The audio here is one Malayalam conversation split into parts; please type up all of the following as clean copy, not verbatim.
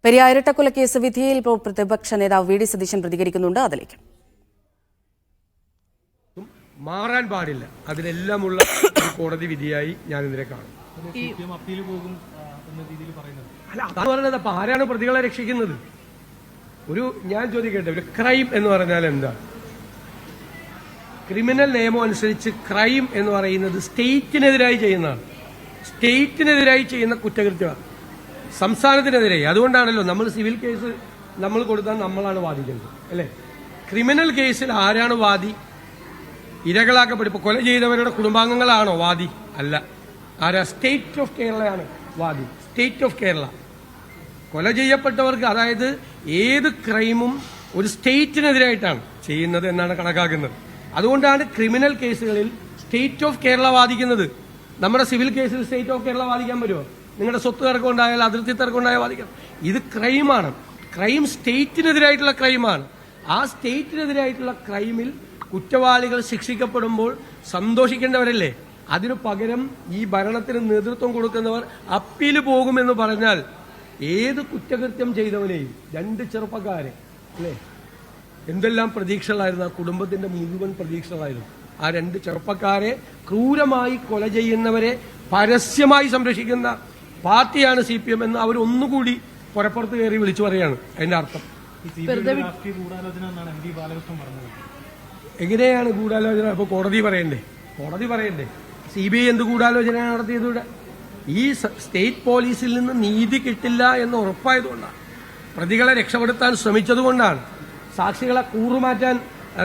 പെരിയ ഇരട്ടക്കൊലക്കേസ് വിധിയിൽ ഇപ്പോൾ പ്രതിപക്ഷ നേതാവ് വി ഡി സതീശൻ പ്രതികരിക്കുന്നുണ്ട്. അതിലേക്ക് മാറാൻ പാടില്ല, അതിലെല്ലാമുള്ള കോടതി വിധിയായി ഞാൻ ഇതിനെ കാണും. അല്ല, അതാണ് പറയുന്നത്. അപ്പൊ ആരാണ് പ്രതികളെ രക്ഷിക്കുന്നത്? ഞാൻ ചോദിക്കട്ടെ, ഒരു ക്രൈം എന്ന് പറഞ്ഞാൽ എന്താ? ക്രിമിനൽ നിയമം അനുസരിച്ച് ക്രൈം എന്ന് പറയുന്നത് സ്റ്റേറ്റിനെതിരായി ചെയ്യുന്നതാണ്. സ്റ്റേറ്റിനെതിരായി ചെയ്യുന്ന കുറ്റകൃത്യമാണ്, സംസ്ഥാനത്തിനെതിരായി. അതുകൊണ്ടാണല്ലോ നമ്മൾ സിവിൽ കേസ് നമ്മൾ കൊടുത്താൽ നമ്മളാണ് വാദിക്കുന്നത്, അല്ലേ? ക്രിമിനൽ കേസിൽ ആരാണ് വാദി? ഇരകളാക്കപ്പെടും. ഇപ്പൊ കൊല ചെയ്തവരുടെ കുടുംബാംഗങ്ങളാണോ വാദി? അല്ല. ആരാ? സ്റ്റേറ്റ് ഓഫ് കേരളയാണ് വാദി. State of Kerala. കൊല ചെയ്യപ്പെട്ടവർക്ക്, അതായത് ഏത് ക്രൈമും ഒരു സ്റ്റേറ്റിനെതിരായിട്ടാണ് ചെയ്യുന്നത് എന്നാണ് കണക്കാക്കുന്നത്. അതുകൊണ്ടാണ് ക്രിമിനൽ കേസുകളിൽ സ്റ്റേറ്റ് ഓഫ് കേരള വാദിക്കുന്നത്. നമ്മുടെ സിവിൽ കേസിൽ സ്റ്റേറ്റ് ഓഫ് കേരള വാദിക്കാൻ പറ്റുമോ? നിങ്ങളുടെ സ്വത്ത് തർക്കമുണ്ടായാൽ, അതിർത്തി തർക്കമുണ്ടായാൽ വാദിക്കാം. ഇത് ക്രൈമാണ്. ക്രൈം സ്റ്റേറ്റിനെതിരായിട്ടുള്ള ക്രൈമാണ്. ആ സ്റ്റേറ്റിനെതിരായിട്ടുള്ള ക്രൈമിൽ കുറ്റവാളികൾ ശിക്ഷിക്കപ്പെടുമ്പോൾ സന്തോഷിക്കേണ്ടവരല്ലേ? അതിനു പകരം ഈ ഭരണത്തിന് നേതൃത്വം കൊടുക്കുന്നവർ അപ്പീൽ പോകുമെന്ന് പറഞ്ഞാൽ ഏത് കുറ്റകൃത്യം ചെയ്തവനെയും, രണ്ട് ചെറുപ്പക്കാരെ, അല്ലേ, എന്തെല്ലാം പ്രതീക്ഷകളായിരുന്നു? ആ കുടുംബത്തിന്റെ മുഴുവൻ പ്രതീക്ഷകളായിരുന്നു. ആ രണ്ട് ചെറുപ്പക്കാരെ ക്രൂരമായി കൊല ചെയ്യുന്നവരെ പരസ്യമായി സംരക്ഷിക്കുന്ന പാർട്ടിയാണ് CPM എന്ന് അവർ ഒന്നുകൂടി പുറപ്പുറത്ത് കയറി വിളിച്ചു പറയാണ്. അതിന്റെ അർത്ഥം എങ്ങനെയാണ് ഗൂഢാലോചന? അപ്പൊ കോടതി പറയണ്ടേ? CBI എന്ത് ഗൂഢാലോചനയാണ് നടത്തിയതൂടെ? ഈ സ്റ്റേറ്റ് പോലീസിൽ നിന്ന് നീതി കിട്ടില്ല എന്ന് ഉറപ്പായതുകൊണ്ടാണ്, പ്രതികളെ രക്ഷപ്പെടുത്താൻ ശ്രമിച്ചതുകൊണ്ടാണ്, സാക്ഷികളെ കൂറുമാറ്റാൻ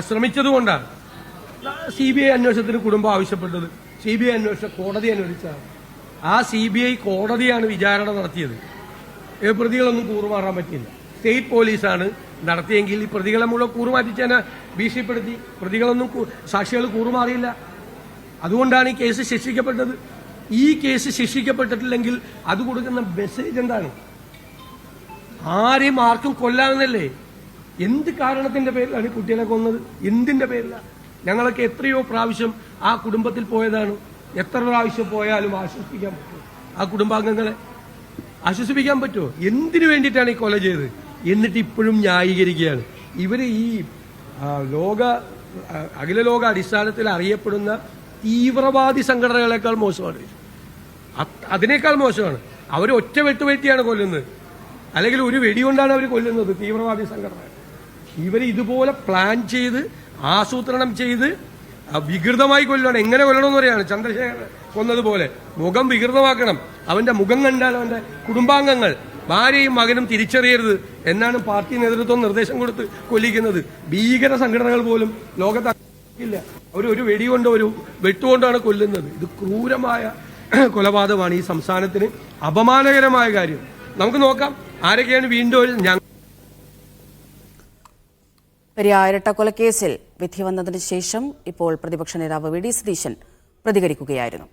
ശ്രമിച്ചതുകൊണ്ടാണ് CBI അന്വേഷണത്തിന് കുടുംബം ആവശ്യപ്പെട്ടത്. CBI അന്വേഷണം കോടതി അനുവദിച്ചതാണ്. ആ CBI കോടതിയാണ് വിചാരണ നടത്തിയത്. പ്രതികളൊന്നും കൂറുമാറാൻ പറ്റിയില്ല. സ്റ്റേറ്റ് പോലീസാണ് നടത്തിയെങ്കിൽ ഈ പ്രതികളെ മുഴുവൻ കൂറുമാറ്റിച്ചതിനെ ഭീഷണിപ്പെടുത്തി. പ്രതികളൊന്നും, സാക്ഷികൾ കൂറുമാറിയില്ല. അതുകൊണ്ടാണ് ഈ കേസ് ശിക്ഷിക്കപ്പെട്ടത്. ഈ കേസ് ശിക്ഷിക്കപ്പെട്ടിട്ടില്ലെങ്കിൽ അത് കൊടുക്കുന്ന മെസ്സേജ് എന്താണ്? ആരെയും ആർക്കും കൊല്ലാമെന്നല്ലേ? എന്ത് കാരണത്തിന്റെ പേരിലാണ് കുട്ടികളെ കൊന്നത്? എന്തിന്റെ പേരിലാണ്? ഞങ്ങളൊക്കെ എത്രയോ പ്രാവശ്യം ആ കുടുംബത്തിൽ പോയതാണ്. എത്ര പ്രാവശ്യം പോയാലും ആശ്വസിപ്പിക്കാൻ പറ്റുമോ? ആ കുടുംബാംഗങ്ങളെ ആശ്വസിപ്പിക്കാൻ പറ്റുമോ? എന്തിനു വേണ്ടിയിട്ടാണ് ഈ കൊല ചെയ്തത്? എന്നിട്ട് ഇപ്പോഴും ന്യായീകരിക്കുകയാണ്. ഇവര് ഈ അഖില ലോക അടിസ്ഥാനത്തിൽ അറിയപ്പെടുന്ന തീവ്രവാദി സംഘടനകളെക്കാൾ മോശമാണ്. അതിനേക്കാൾ മോശമാണ്. അവർ ഒറ്റ വെട്ടുവെട്ടിയാണ് കൊല്ലുന്നത്, അല്ലെങ്കിൽ ഒരു വെടികൊണ്ടാണ് അവർ കൊല്ലുന്നത്. തീവ്രവാദി സംഘടന ഇവർ ഇതുപോലെ പ്ലാൻ ചെയ്ത്, ആസൂത്രണം ചെയ്ത് വികൃതമായി കൊല്ലണം. എങ്ങനെ കൊല്ലണമെന്ന് പറയാണ്? ചന്ദ്രശേഖരൻ കൊന്നതുപോലെ മുഖം വികൃതമാക്കണം. അവന്റെ മുഖം കണ്ടാൽ അവന്റെ കുടുംബാംഗങ്ങൾ, ഭാര്യയും മകനും തിരിച്ചറിയരുത് എന്നാണ് പാർട്ടി നേതൃത്വം നിർദ്ദേശം കൊടുത്ത് കൊല്ലിക്കുന്നത്. ഭീകര സംഘടനകൾ പോലും ലോകത്തില്ല. ഒരു വെടികൊണ്ടോ ഒരു വെട്ടുകൊണ്ടാണ് കൊല്ലുന്നത്. ഇത് ക്രൂരമായ കൊലപാതകമാണ്. ഈ സംസ്ഥാനത്തിന് അപമാനകരമായ കാര്യം. നമുക്ക് നോക്കാം ആരൊക്കെയാണ് വീണ്ടും. പെരിയ ഇരട്ടക്കൊലക്കേസിൽ വിധി വന്നതിന് ശേഷം ഇപ്പോൾ പ്രതിപക്ഷ നേതാവ് വി ഡി സതീശൻ പ്രതികരിക്കുകയായിരുന്നു.